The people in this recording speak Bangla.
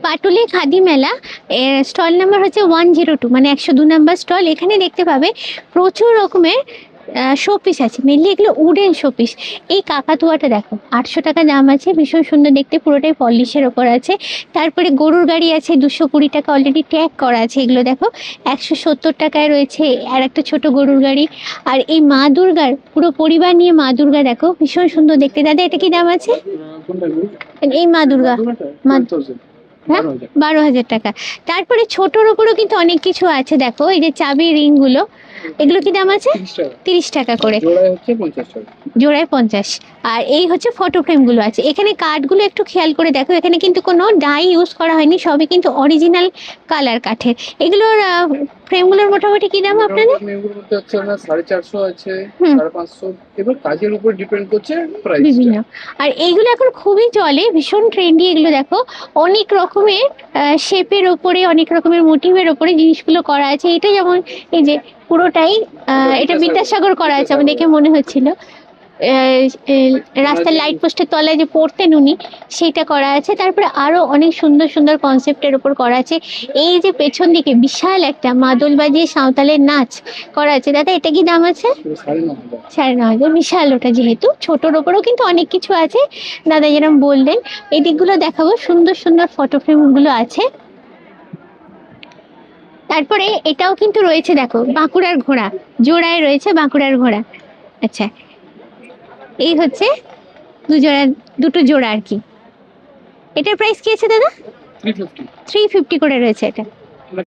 পাটুলি খাদি মেলা, এর স্টল নাম্বার হচ্ছে 102, মানে 102 নাম্বার স্টল। এখানে দেখতে পাবে প্রচুর রকমের শোপিস আছে, মেনলি এগুলো উডেন শোপিস। এই কাকাতুয়াটা দেখো, 800 টাকা দাম আছে, ভীষণ সুন্দর দেখতে, পুরোটাই পলিশের ওপর আছে। তারপরে গরুর গাড়ি আছে 220 টাকা, অলরেডি ট্যাগ করা আছে। এগুলো দেখো 170 টাকায় রয়েছে, আর একটা ছোট গরুর গাড়ি। আর এই মা দুর্গার, পুরো পরিবার নিয়ে মা দুর্গা দেখো, ভীষণ সুন্দর দেখতে। দাদা এটা কি দাম আছে? এই মা দুর্গা, মা, হ্যাঁ, 12,000 টাকা। তারপরে ছোটোর ওপরও কিন্তু অনেক কিছু আছে দেখো, এই যে চাবি রিংগুলো, এগুলো কি দাম আছে? 30 টাকা করে, জোড়ায় 50। আর এই হচ্ছে ফটো ফ্রেমগুলো আছে। এখানে কাঠগুলো একটু খেয়াল করে দেখো, এখানে কিন্তু কোনো ডাই ইউজ করা হয়নি, সবই কিন্তু অরিজিনাল কালার কাঠের। এগুলোর ফ্রেমগুলোর মোটামুটি কি দাম আপনাদের? 450 আছে, 550, এবার কাজের উপর ডিপেন্ড করছে বিভিন্ন। আর এইগুলো এখন খুবই চলে, ভীষণ ট্রেন্ডি। এগুলো দেখো অনেক রকমের শেপের ওপরে, অনেক রকমের মোটিভের ওপরে জিনিসগুলো করা আছে। এটা যেমন এই যে পুরোটাই এটা বিদ্যাসাগর করা আছে, আমার দেখে মনে হচ্ছিল। রাস্তার লাইট পোস্টের তলায় যে পড়তেন উনি, সেইটা করা আছে। তারপরে আরো অনেক সুন্দর সুন্দর কনসেপ্টের ওপর করা আছে। এই যে পেছন দিকে বিশাল একটা মাদল বাজিয়ে সাঁওতালের নাচ করা আছে। দাদা এটা কি দাম আছে? 9,500। বিশাল ওটা, যেহেতু ছোটোর ওপরেও কিন্তু অনেক কিছু আছে, দাদা যেরকম বললেন। এই দিকগুলো দেখাবো, সুন্দর সুন্দর ফটো ফ্রেমগুলো আছে। তারপরে এটাও কিন্তু রয়েছে দেখো, বাঁকুড়ার ঘোড়া, জোড়ায় রয়েছে বাঁকুড়ার ঘোড়া। আচ্ছা, এই হচ্ছে দুটো জোড়া আর কি। এটার প্রাইস কি আছে দাদা? 350 350 করে রয়েছে এটা।